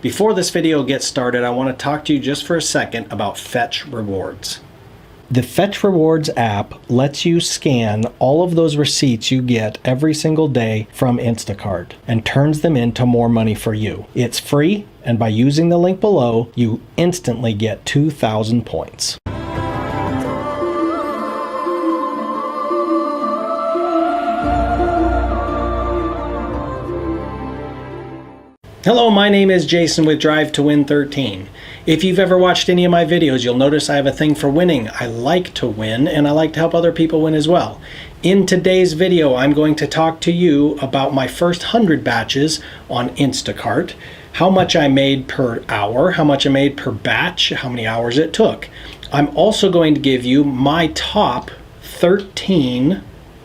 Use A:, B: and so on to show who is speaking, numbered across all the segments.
A: Before this video gets started, I want to talk to you just for a second about Fetch Rewards. The Fetch Rewards app lets you scan all of those receipts you get every single day from Instacart and turns them into more money for you. It's free, and by using the link below, you instantly get 2,000 points. Hello, my name is Jason with Drive to Win 13. If you've ever watched any of my videos, you'll notice I have a thing for winning. I like to win, and I like to help other people win as well. In today's video, I'm going to talk to you about my first 100 batches on Instacart, how much I made per hour, how much I made per batch, how many hours it took. I'm also going to give you my top 13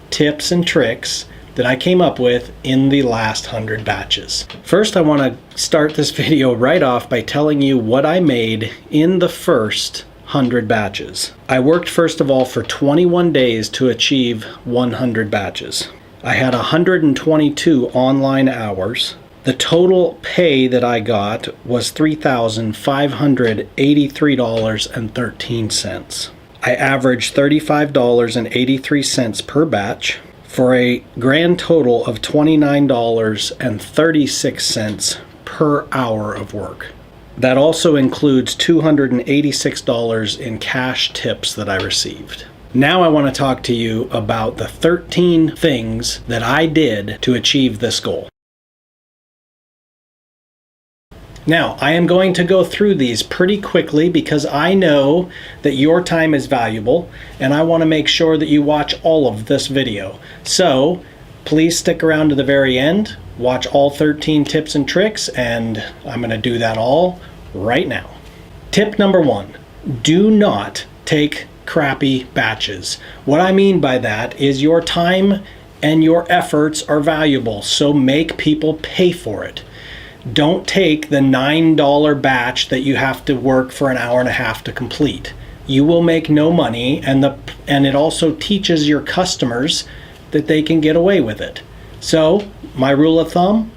A: tips and tricks that I came up with in the last 100 batches. First, I want to start this video right off by telling you what I made in the first 100 batches. I worked first of all for 21 days to achieve 100 batches. I had 122 online hours. The total pay that I got was $3,583.13. I averaged $35.83 per batch, for a grand total of $29.36 per hour of work. That also includes $286 in cash tips that I received. Now I want to talk to you about the 13 things that I did to achieve this goal. Now, I am going to go through these pretty quickly because I know that your time is valuable and I want to make sure that you watch all of this video. So, please stick around to the very end, watch all 13 tips and tricks, and I'm going to do that all right now. Tip number 1, do not take crappy batches. What I mean by that is your time and your efforts are valuable, so make people pay for it. Don't take the $9 batch that you have to work for an hour and a half to complete. You will make no money, and it also teaches your customers that they can get away with it. So, my rule of thumb,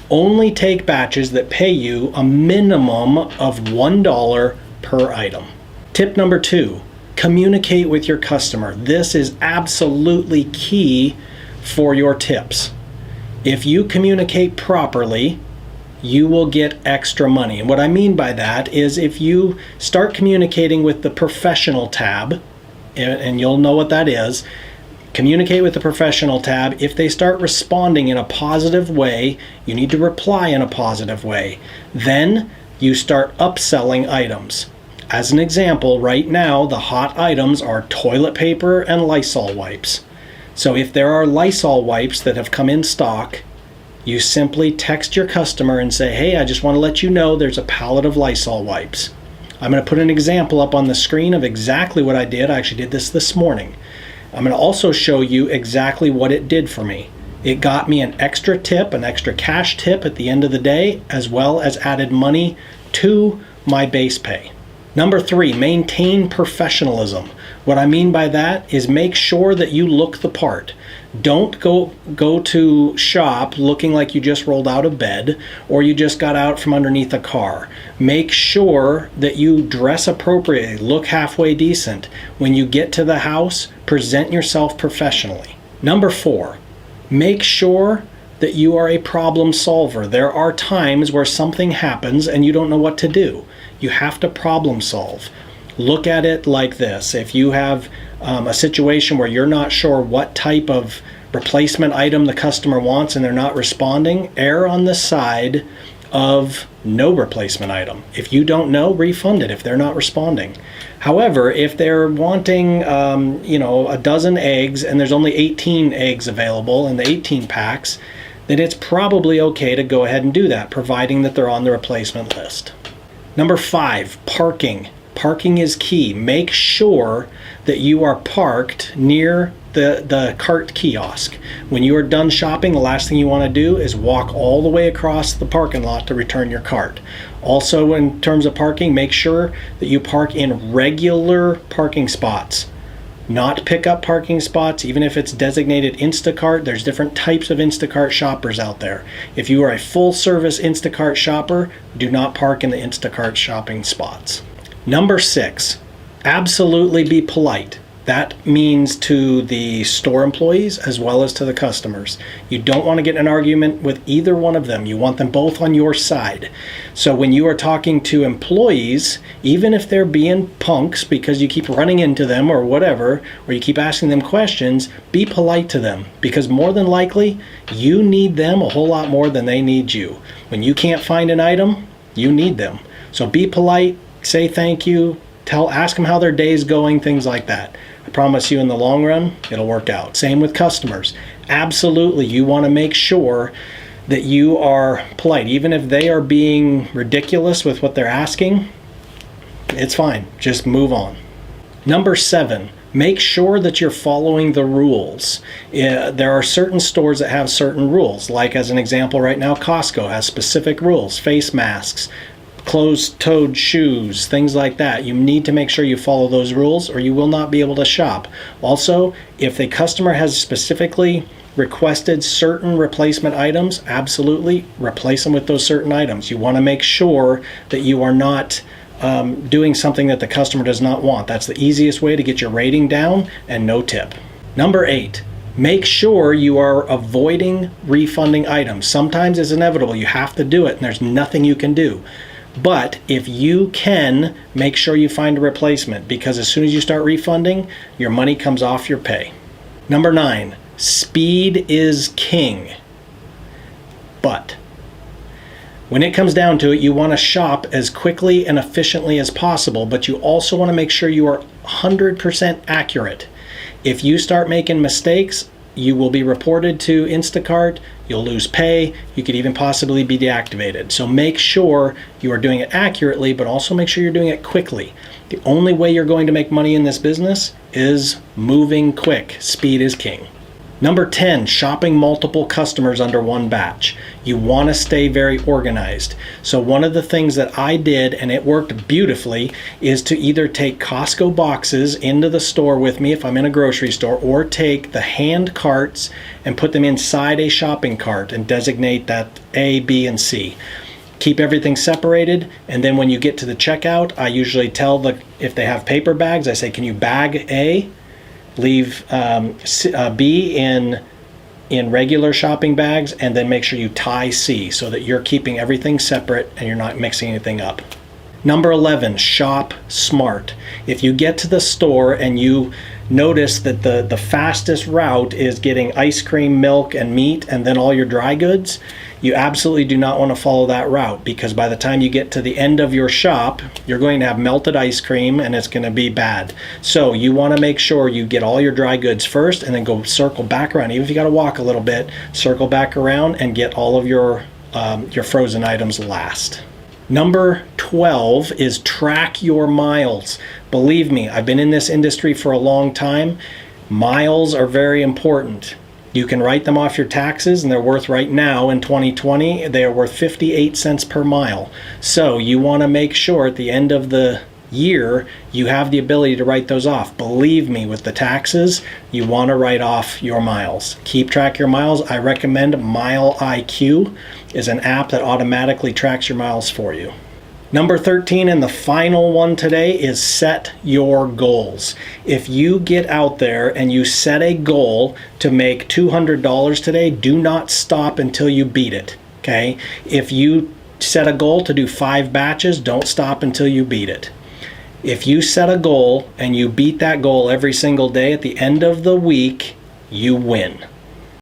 A: only take batches that pay you a minimum of $1 per item. Tip number 2, communicate with your customer. This is absolutely key for your tips. If you communicate properly, you will get extra money. And what I mean by that is if you start communicating with the professional tab, and you'll know what that is, communicate with the professional tab. If they start responding in a positive way, you need to reply in a positive way. Then you start upselling items. As an example, right now, the hot items are toilet paper and Lysol wipes. So if there are Lysol wipes that have come in stock, you simply text your customer and say, hey, I just want to let you know there's a pallet of Lysol wipes. I'm going to put an example up on the screen of exactly what I did. I actually did this morning. I'm going to also show you exactly what it did for me. It got me an extra tip, an extra cash tip at the end of the day, as well as added money to my base pay. Number 3, maintain professionalism. What I mean by that is make sure that you look the part. Don't go to shop looking like you just rolled out of bed or you just got out from underneath a car. Make sure that you dress appropriately, look halfway decent. When you get to the house, present yourself professionally. Number 4, make sure that you are a problem solver. There are times where something happens and you don't know what to do. You have to problem solve. Look at it like this. If you have a situation where you're not sure what type of replacement item the customer wants and they're not responding, err on the side of no replacement item. If you don't know, refund it if they're not responding. However, if they're wanting a dozen eggs and there's only 18 eggs available in the 18 packs, then it's probably okay to go ahead and do that, providing that they're on the replacement list. Number 5, parking. Parking is key. Make sure that you are parked near the cart kiosk. When you are done shopping, the last thing you want to do is walk all the way across the parking lot to return your cart. Also, in terms of parking, make sure that you park in regular parking spots. not pick up parking spots, even if it's designated Instacart. There's different types of Instacart shoppers out there. If you are a full service Instacart shopper, do not park in the Instacart shopping spots. Number 6, absolutely be polite. That means to the store employees as well as to the customers. You don't want to get in an argument with either one of them. You want them both on your side. So when you are talking to employees, even if they're being punks because you keep running into them or whatever, or you keep asking them questions, be polite to them, because more than likely you need them a whole lot more than they need you. When you can't find an item, you need them. So be polite, say thank you, ask them how their day's going, things like that. I promise you in the long run, it'll work out. Same with customers. Absolutely, you want to make sure that you are polite. Even if they are being ridiculous with what they're asking, it's fine. Just move on. Number 7, make sure that you're following the rules. There are certain stores that have certain rules. Like as an example right now, Costco has specific rules. Face masks, closed-toed shoes, things like that. You need to make sure you follow those rules or you will not be able to shop. Also, if the customer has specifically requested certain replacement items, absolutely replace them with those certain items. You want to make sure that you are not doing something that the customer does not want. That's the easiest way to get your rating down and no tip. Number 8, make sure you are avoiding refunding items. Sometimes it's inevitable. You have to do it and there's nothing you can do. But if you can, make sure you find a replacement, because as soon as you start refunding, your money comes off your pay. Number 9, speed is king. But when it comes down to it, you want to shop as quickly and efficiently as possible, but you also want to make sure you are 100% accurate. If you start making mistakes, you will be reported to Instacart, you'll lose pay, you could even possibly be deactivated. So make sure you are doing it accurately, but also make sure you're doing it quickly. The only way you're going to make money in this business is moving quick. Speed is king. Number 10, shopping multiple customers under one batch. You want to stay very organized. So one of the things that I did, and it worked beautifully, is to either take Costco boxes into the store with me if I'm in a grocery store, or take the hand carts and put them inside a shopping cart and designate that A, B, and C. Keep everything separated, and then when you get to the checkout, I usually tell if they have paper bags, I say, can you bag A? Leave B in regular shopping bags, and then make sure you tie C so that you're keeping everything separate and you're not mixing anything up. Number 11, shop smart. If you get to the store and you notice that the fastest route is getting ice cream, milk, and meat, and then all your dry goods, you absolutely do not want to follow that route, because by the time you get to the end of your shop, you're going to have melted ice cream and it's going to be bad. So you want to make sure you get all your dry goods first and then go circle back around. Even if you got to walk a little bit, circle back around and get all of your frozen items last. Number 12 is track your miles. Believe me, I've been in this industry for a long time. Miles are very important. You can write them off your taxes, and they're worth, right now in 2020, they are worth 58 cents per mile. So you want to make sure at the end of the year you have the ability to write those off. Believe me, with the taxes, you want to write off your miles. Keep track of your miles. I recommend Mile IQ is an app that automatically tracks your miles for you. Number 13, and the final one today, is set your goals. If you get out there and you set a goal to make $200 today, do not stop until you beat it, okay? If you set a goal to do 5 batches, don't stop until you beat it. If you set a goal and you beat that goal every single day, at the end of the week, you win.